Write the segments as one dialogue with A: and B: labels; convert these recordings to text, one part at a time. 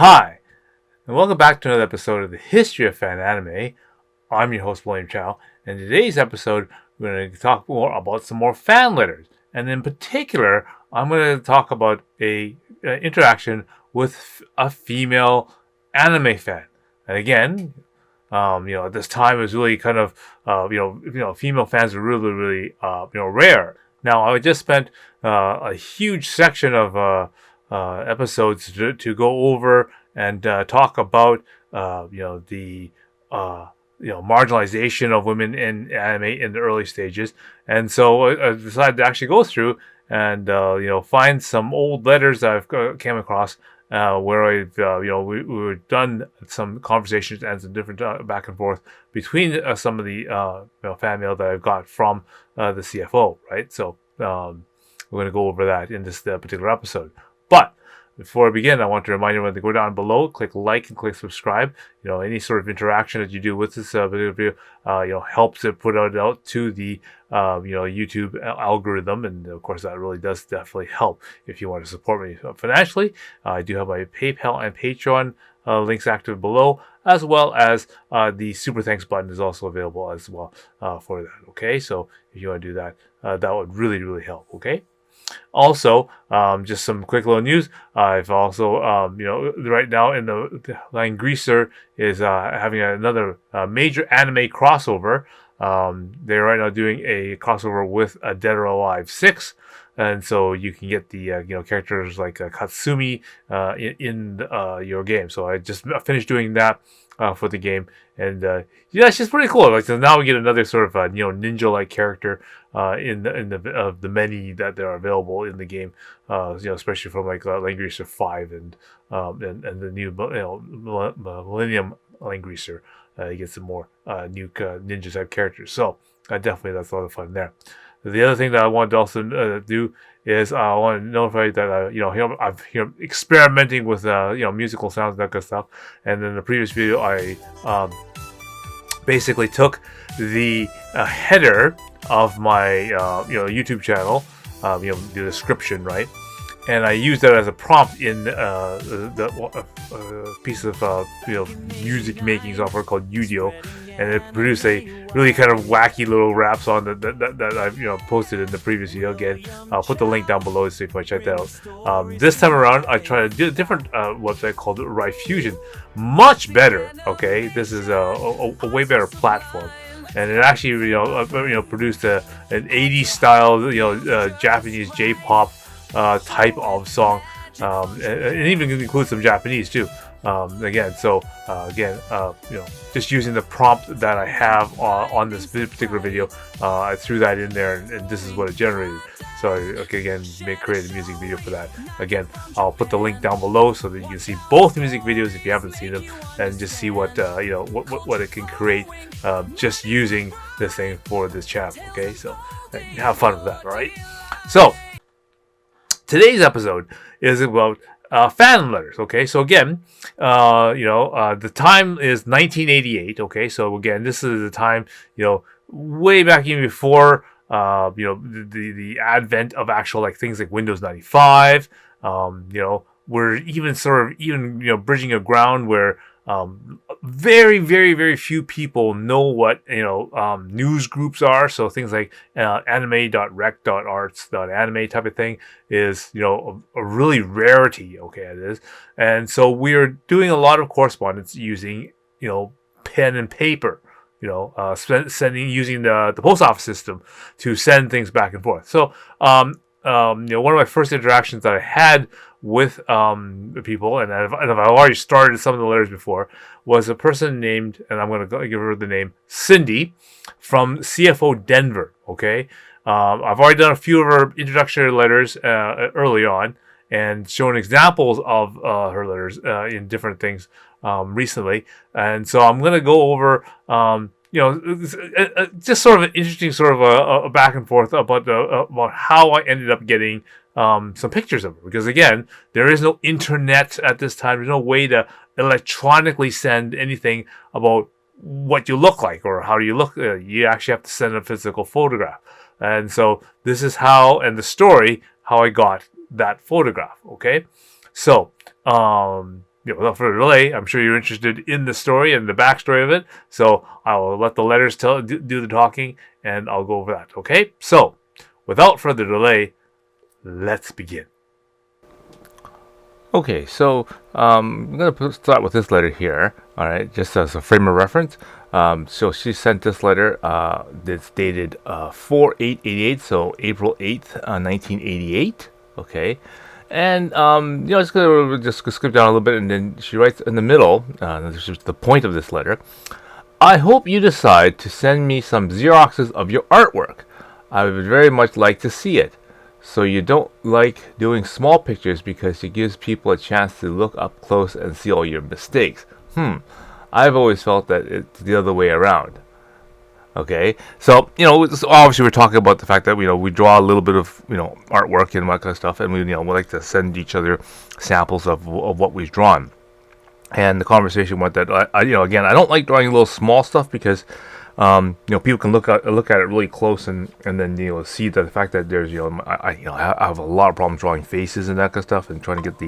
A: Hi, and welcome back to another episode of the History of Fan Anime. I'm your host, William Chow, and in today's episode, we're going to talk more about some more fan letters. And in particular, I'm going to talk about a interaction with a female anime fan. And again, at this time it was really kind of, female fans are really, rare. Now, I just spent a huge section of episodes to go over and talk about the marginalization of women in anime in the early stages, and so I decided to actually go through and find some old letters that I've came across where I've we've done some conversations and some different back and forth between some of the fan mail that I've got from the CFO, right? So we're going to go over that in this particular episode. But before I begin, I want to remind everyone to go down below, click like and click subscribe. Any sort of interaction that you do with this video, helps it put it out to the YouTube algorithm, and of course that really does definitely help if you want to support me financially. I do have my PayPal and Patreon links active below, as well as the super thanks button is also available as well for that. Okay, so if you want to do that, that would really help. Okay. Also, just some quick little news. I've also, right now in the Langrisser is having another major anime crossover. They're right now doing a crossover with a Dead or Alive 6. And so you can get the characters like Katsumi in your game. So I just finished doing that for the game, and it's just pretty cool. Like, so now we get another sort of ninja-like character in the many that are available in the game. Especially from like Langrisser 5 and the new Millennium Langrisser. You get some more new ninja type characters. So definitely that's a lot of fun there. The other thing that I wanted to also do is I want to notify that I'm experimenting with musical sounds and that kind of stuff. And in the previous video, I basically took the header of my YouTube channel, the description, right, and I used that as a prompt in the piece of music making software called Udio, and it produced a really kind of wacky little rap song that I've posted in the previous video. Again, I'll put the link down below so you can check that out. This time around, I tried to do a different website called Ryfusion. Much better. Okay, this is a way better platform. And it actually, produced an 80s style, Japanese J-pop type of song. It even includes some Japanese too. Just using the prompt that I have on this particular video, I threw that in there, and this is what it generated. So create a music video for that. Again, I'll put the link down below so that you can see both music videos if you haven't seen them, and just see what it can create just using this thing for this channel. Okay, so have fun with that. All right. So today's episode is about fan letters. Okay, so again, the time is 1988. Okay, so again, this is the time, way back even before the advent of actual like things like Windows 95. We're even bridging a ground where very few people know what news groups are. So things like anime.rec.arts.anime type of thing is a really rarity. Okay, it is. And so we're doing a lot of correspondence using pen and paper, sending using the post office system to send things back and forth. So one of my first interactions that I had with people, and I've already started some of the letters before, was a person named, and I'm going to give her the name, Cindy, from CFO Denver. Okay, I've already done a few of her introductory letters early on, and shown examples of her letters in different things recently, and so I'm going to go over just sort of an interesting sort of a back and forth about how I ended up getting some pictures of her, because again, there is no internet at this time. There's no way to electronically send anything about what you look like or how you look. You actually have to send a physical photograph, and so this is how, and the story how I got that photograph. Okay, so without further delay, I'm sure you're interested in the story and the backstory of it. So I'll let the letters do the talking, and I'll go over that. Okay. So without further delay, let's begin.
B: Okay, so I'm going to start with this letter here, all right, just as a frame of reference. So she sent this letter that's dated 4/8/88, so April 8th, 1988, okay? And, just going to just skip down a little bit, and then she writes in the middle, this is the point of this letter. I hope you decide to send me some Xeroxes of your artwork. I would very much like to see it. So you don't like doing small pictures because it gives people a chance to look up close and see all your mistakes. I've always felt that it's the other way around. Okay, so obviously we're talking about the fact that we draw a little bit of artwork and that kind of stuff, and we like to send each other samples of what we've drawn. And the conversation went that again, I don't like drawing little small stuff because people can look at it really close and then see that the fact that there's I have a lot of problems drawing faces and that kind of stuff and trying to get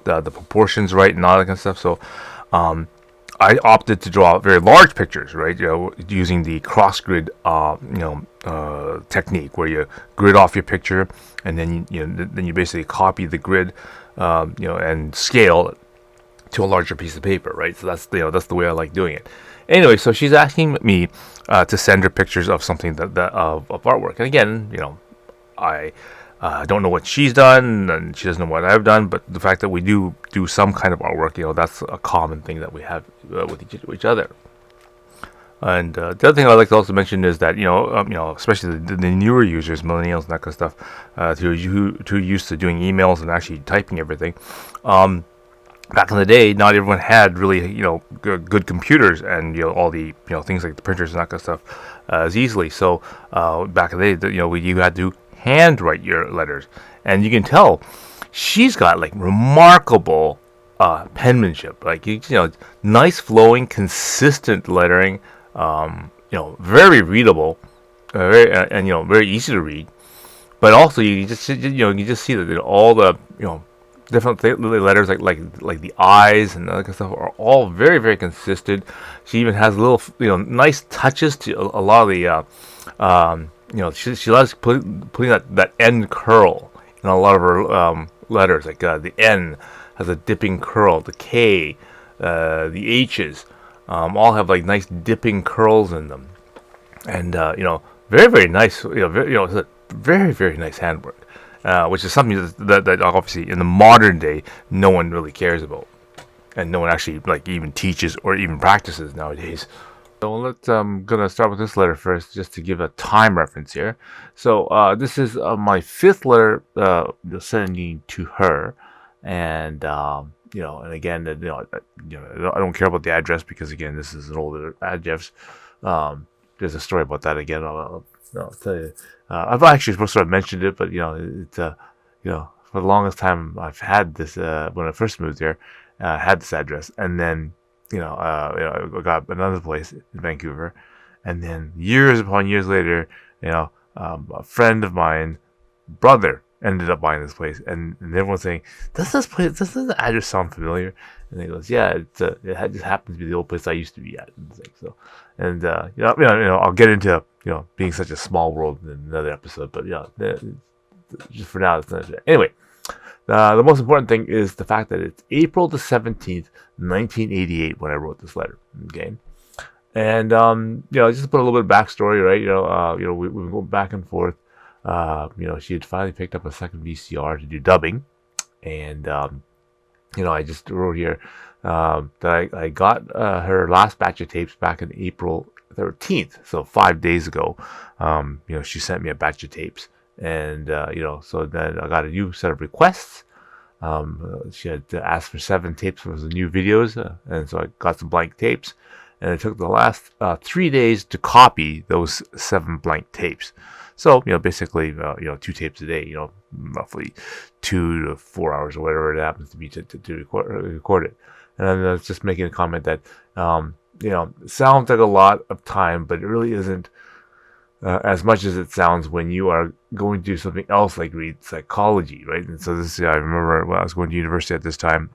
B: the proportions right and all that kind of stuff. So I opted to draw very large pictures, right? Using the cross grid technique where you grid off your picture and then you basically copy the grid and scale it to a larger piece of paper, right? So that's that's the way I like doing it. Anyway, so she's asking me to send her pictures of something that of artwork, and again, I don't know what she's done, and she doesn't know what I've done. But the fact that we do some kind of artwork, that's a common thing that we have with each other. And the other thing I'd like to also mention is that especially the newer users, millennials, and that kind of stuff, who used to doing emails and actually typing everything. Back in the day, not everyone had really, good computers and all the things like the printers and that kind of stuff as easily. So back in the day, you had to handwrite your letters, and you can tell she's got like remarkable penmanship, like nice flowing, consistent lettering, very readable, and very easy to read. But also, you just see that all the different letters like the eyes and that kind of stuff are all very, very consistent. She even has little nice touches to a lot of the she loves putting that end curl in a lot of her letters. Like the N has a dipping curl, the K, the H's all have like nice dipping curls in them, and very, very nice. It's a very, very nice handwork. Which is something that obviously in the modern day no one really cares about, and no one actually even teaches or even practices nowadays. So I'm gonna start with this letter first, just to give a time reference here. So this is my fifth letter sending to her, and and again, I don't care about the address because again, this is an older address. There's a story about that again. I'll tell you. I've actually supposed to have mentioned it, but it's for the longest time I've had this when I first moved here, had this address, and then I got another place in Vancouver, and then years upon years later, a friend of mine, brother, ended up buying this place, and everyone's saying, does the address sound familiar? And he goes, yeah, it just happens to be the old place I used to be at. And I'll get into being such a small world in another episode, but just for now, it's not it. Anyway, the most important thing is the fact that it's April the 17th, 1988 when I wrote this letter. Okay, and just to put a little bit of backstory, right? We were going back and forth. She had finally picked up a second VCR to do dubbing, and I just wrote here that I got her last batch of tapes back in April 13th, so 5 days ago. She sent me a batch of tapes, and so then I got a new set of requests. She had asked for 7 tapes for the new videos, and so I got some blank tapes, and it took the last 3 days to copy those 7 blank tapes. So basically 2 tapes a day, roughly 2 to 4 hours or whatever it happens to be to record it. And I was just making a comment that it sounds like a lot of time, but it really isn't as much as it sounds when you are going to do something else like read psychology, right? And so I remember when I was going to university at this time,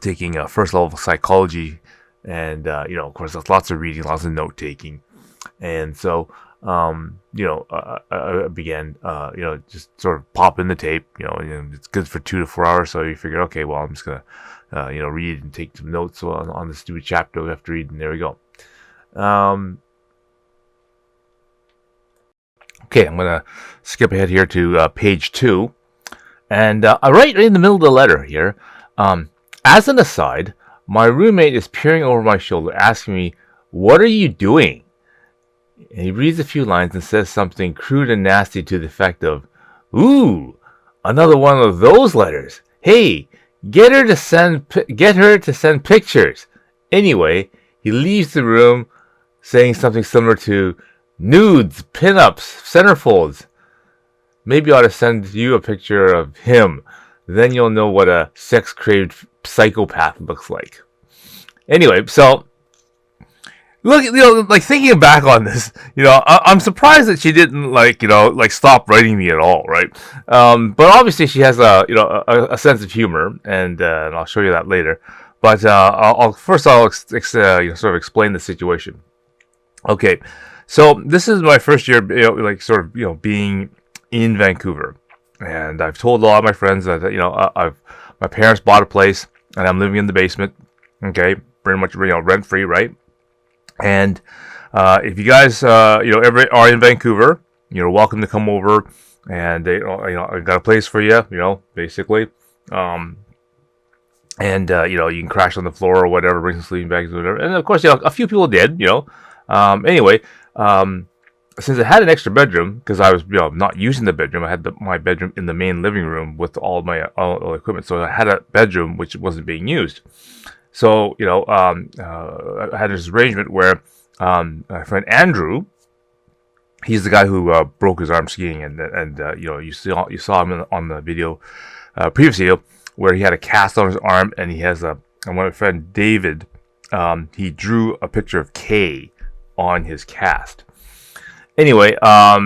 B: taking first level psychology, and of course, there's lots of reading, lots of note taking, and so I began just sort of pop in the tape. It's good for 2 to 4 hours, so you figure, okay, well, I'm just gonna read and take some notes on the stupid chapter we have to read, and there we go. Okay, I'm gonna skip ahead here to page 2, and I write in the middle of the letter here. As an aside, my roommate is peering over my shoulder, asking me, "What are you doing?" And he reads a few lines and says something crude and nasty to the effect of, "Ooh, another one of those letters. Hey, get her to send pictures." Anyway, he leaves the room saying something similar to, "Nudes, pinups, centerfolds. Maybe I ought to send you a picture of him. Then you'll know what a sex-craved psychopath looks like." Anyway, so look, like thinking back on this, I'm surprised that she didn't stop writing me at all, right? But obviously she has a sense of humor, and I'll show you that later. But I'll sort of explain the situation. Okay, so this is my first year, being in Vancouver, and I've told a lot of my friends that my parents bought a place, and I'm living in the basement. Okay, pretty much rent free, right? And if you guys ever are in Vancouver, you're welcome to come over, and I got a place for you, basically. And you can crash on the floor or whatever, bring some sleeping bags or whatever. And of course, a few people did, Anyway, since I had an extra bedroom, because I was not using the bedroom, I had my bedroom in the main living room with all my equipment. So I had a bedroom which wasn't being used. So I had this arrangement where my friend Andrew, he's the guy who broke his arm skiing, and you saw him on the video, previous video, where he had a cast on his arm, and he has and my friend David, he drew a picture of Kay on his cast. Anyway,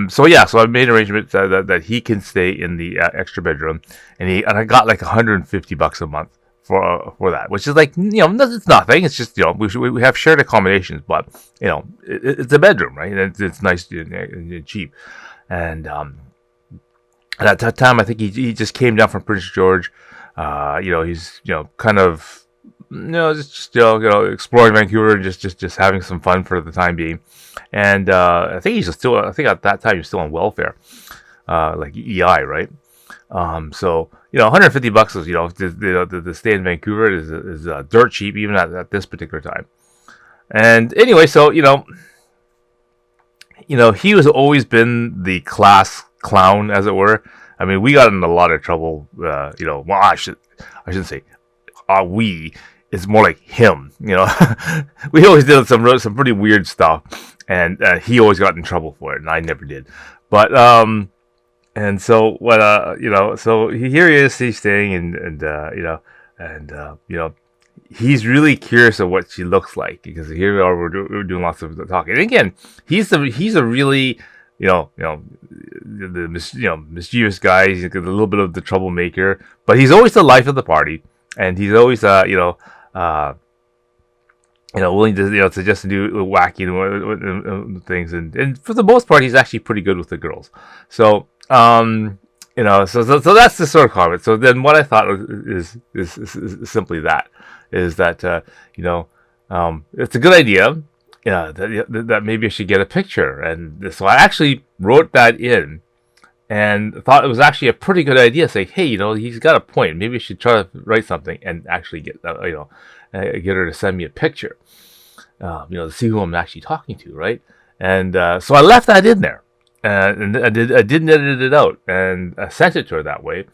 B: so I made an arrangement that he can stay in the extra bedroom, and I got like $150 a month for that, which is like, it's nothing. It's just, we have shared accommodations, but it's a bedroom, right? And it's nice and cheap. And at that time, I think he just came down from Prince George. He's kind of just exploring Vancouver, and just having some fun for the time being. And I think at that time he was still on welfare, like EI, right? So $150 is the stay in Vancouver is dirt cheap, even at this particular time. And anyway, so he was always been the class clown, as it were. I mean, we got in a lot of trouble. Well, I shouldn't say we. It's more like him. We always did some pretty weird stuff, and he always got in trouble for it, and I never did. But and so what? So here he is, he's staying, and he's really curious of what she looks like, because here we are, we're doing lots of talking. And again, he's a really mischievous guy. He's a little bit of the troublemaker, but he's always the life of the party, and he's always willing to just do wacky things, and for the most part, he's actually pretty good with the girls. So so that's the sort of comment. So then, what I thought is simply that it's a good idea. That maybe I should get a picture, and so I actually wrote that in, and thought it was actually a pretty good idea. Say, hey, he's got a point. Maybe I should try to write something and actually get her to send me a picture. To see who I'm actually talking to, right? And so I left that in there, and I didn't edit it out, and I sent it to her that way.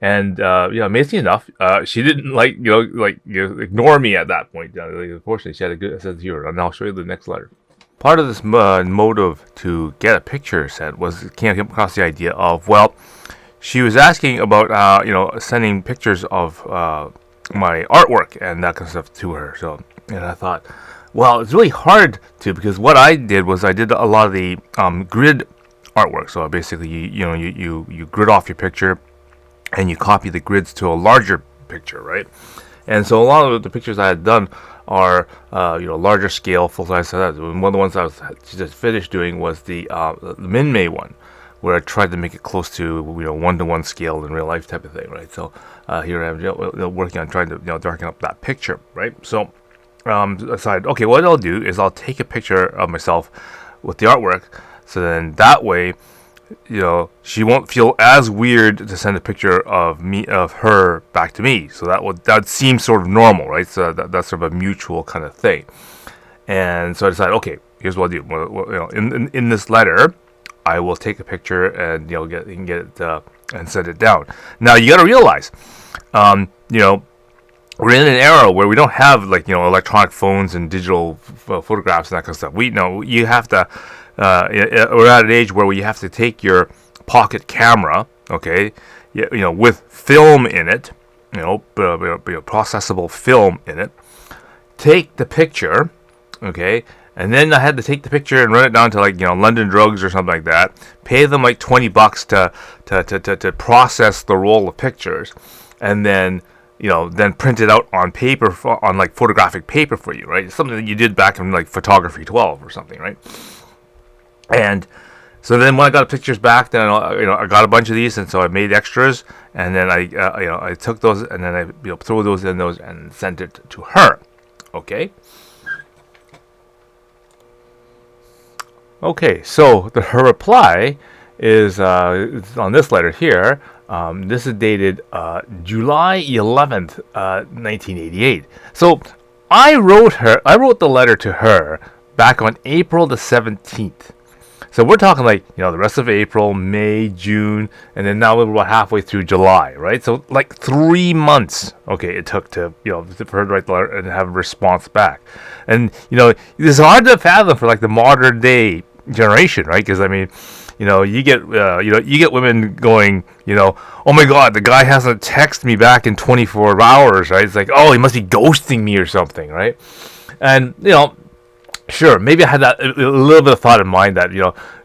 B: And amazingly enough, she didn't ignore me at that point. Unfortunately, she had a good sense of humor, and I'll show you the next letter. Part of this motive to get a picture sent came across the idea of, well, she was asking about sending pictures of my artwork and that kind of stuff to her. So, and I thought, well, it's really hard because what I did was I did a lot of the grid artwork. So basically, you grid off your picture, and you copy the grids to a larger picture, right? And so a lot of the pictures I had done are larger scale, full size. One of the ones I was just finished doing was the Minmay one, where I tried to make it close to 1-to-1 scale in real life type of thing, right? So here I am working on trying to darken up that picture, right? So decided, okay, what I'll do is I'll take a picture of myself with the artwork, so then that way, she won't feel as weird to send a picture of her back to me. So that seems sort of normal, right? So that's sort of a mutual kind of thing. And so I decided, okay, here's what I'll do. Well, in this letter, I will take a picture and get it and send it down. Now you got to realize, we're in an era where we don't have electronic phones and digital photographs and that kind of stuff. We know you have to. We're at an age where you have to take your pocket camera, okay, with film in it, processable film in it. Take the picture, okay, and then I had to take the picture and run it down to London Drugs or something like that. Pay them like $20 to process the roll of pictures, and then print it out on paper on photographic paper for you, right? It's something that you did back in Photography 12 or something, right? And so then when I got pictures back, then I got a bunch of these, and so I made extras, and then I took those and then I threw those in those and sent it to her. Okay. Okay, so her reply is on this letter here. This is dated July 11th, 1988. So I wrote the letter to her back on April the 17th. So we're talking the rest of April, May, June, and then now we're about halfway through July, right? So 3 months, okay, it took to, for her to write the letter and have a response back. And, it's hard to fathom for the modern day generation, right? Because, I mean, you get women going, oh my God, the guy hasn't texted me back in 24 hours, right? It's like, oh, he must be ghosting me or something, right? And, sure, maybe I had that a little bit of thought in mind that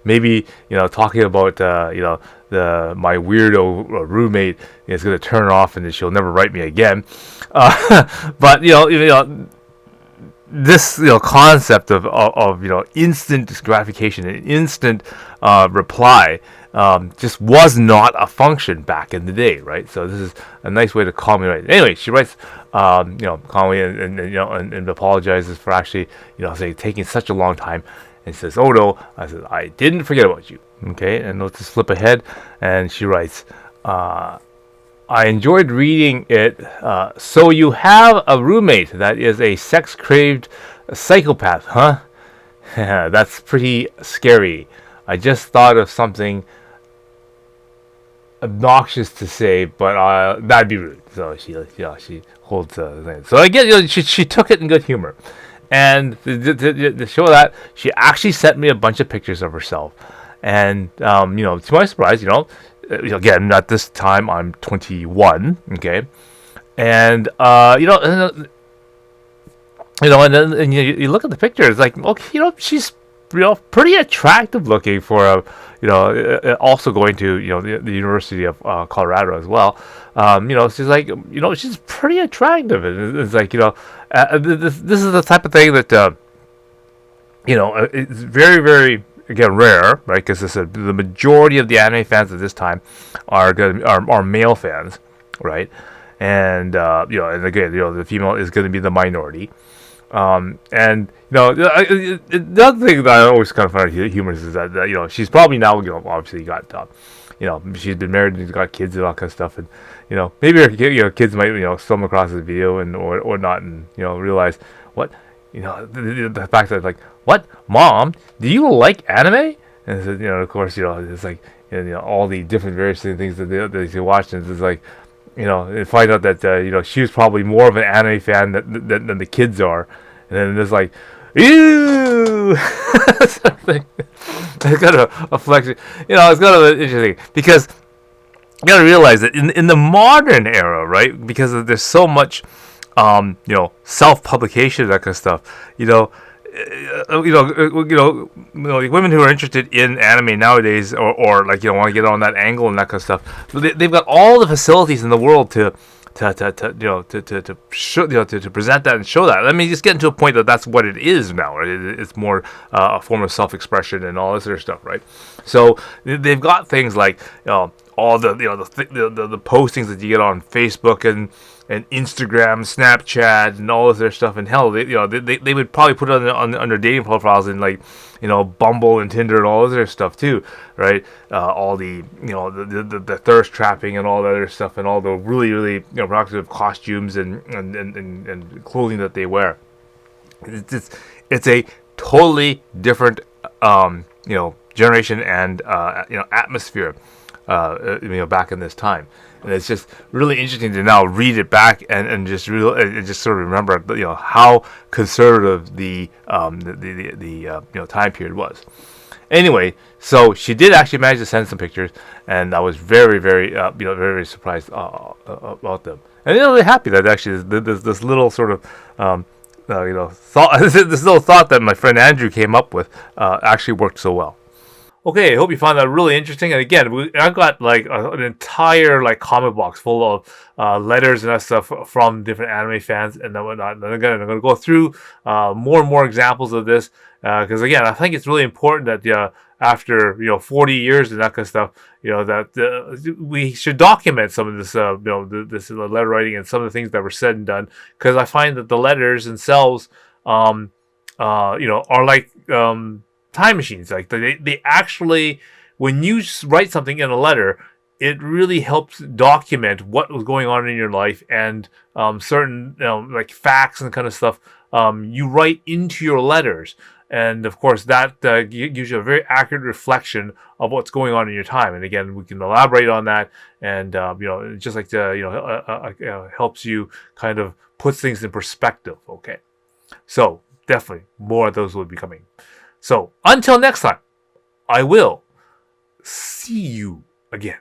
B: maybe talking about my weirdo roommate is going to turn her off and then she'll never write me again. But this concept of instant gratification and instant reply just was not a function back in the day, right? So this is a nice way to calmly write. Anyway, she writes, calmly and apologizes for actually, taking such a long time, and says, "Oh no," I said, "I didn't forget about you." Okay, and let's just flip ahead, and she writes, "I enjoyed reading it. So you have a roommate that is a sex-craved psychopath, huh? That's pretty scary. I just thought of something obnoxious to say, but that'd be rude." So she holds the thing. So again, she took it in good humor, and to show that, she actually sent me a bunch of pictures of herself, and to my surprise, again, at this time I'm 21, okay, and and then you look at the pictures, like, okay, she's pretty attractive looking for a, also going to the University of Colorado as well. She's like, she's pretty attractive, and it's like, this is the type of thing that it's very, very, again, rare, right? Because the majority of the anime fans at this time are male fans, right? And and again, the female is going to be the minority. And the other thing that I always kind of find humorous is that she's probably now obviously got she's been married and got kids and all kind of stuff, and maybe her kids might stumble across this video and or not, and realize what the fact that, like, what, Mom, do you like anime? And so, of course, it's like all the different various things that they watch, and it's like, and find out that she was probably more of an anime fan than the kids are, and then there's like, ew, something. It's kind of a flexion, it's kind of interesting, because you gotta realize that in the modern era, right, because there's so much self-publication, that kind of stuff, women who are interested in anime nowadays, or like want to get on that angle and that kind of stuff, they've got all the facilities in the world to to show, to present that and show that. Let me just get into a point that that's what it is now. Right? It's more a form of self-expression and all this other stuff, right? So they've got things like all the the postings that you get on Facebook and Instagram, Snapchat, and all this other stuff. And hell, they would probably put it on their dating profiles in like Bumble and Tinder and all this other stuff too, right? All the the thirst trapping and all that other stuff, and all the really provocative costumes and clothing that they wear. It's a totally different generation and atmosphere back in this time. And it's just really interesting to now read it back and just sort of remember how conservative the time period was. Anyway, so she did actually manage to send some pictures, and I was very very surprised about them. And really happy that actually this little sort of thought this little thought that my friend Andrew came up with actually worked so well. Okay, I hope you found that really interesting. And again, I got like an entire like comic box full of letters and that stuff from different anime fans and whatnot. And again, I'm going to go through more and more examples of this because again, I think it's really important that after 40 years and that kind of stuff, that we should document some of this this letter writing and some of the things that were said and done, because I find that the letters themselves are like time machines. Like they actually, when you write something in a letter, it really helps document what was going on in your life and certain like facts and kind of stuff you write into your letters. And of course that gives you a very accurate reflection of what's going on in your time. And again, we can elaborate on that, and just like helps you kind of puts things in perspective. Okay, so definitely more of those will be coming. So until next time, I will see you again.